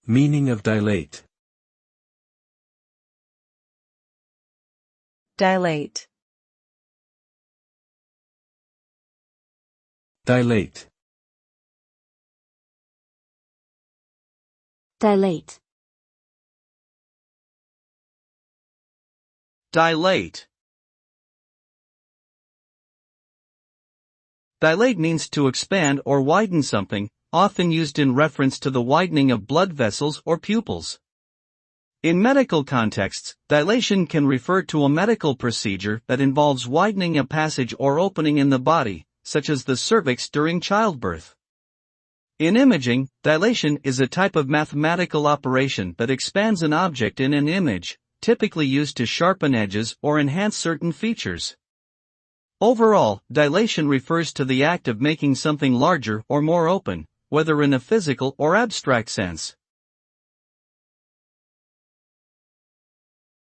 Meaning of dilate. Dilate. Dilate. Dilate. Dilate. Dilate means to expand or widen something, often used in reference to the widening of blood vessels or pupils. In medical contexts, dilation can refer to a medical procedure that involves widening a passage or opening in the body, such as the cervix during childbirth. In imaging, dilation is a type of mathematical operation that expands an object in an image, typically used to sharpen edges or enhance certain features. Overall, dilation refers to the act of making something larger or more open, whether in a physical or abstract sense.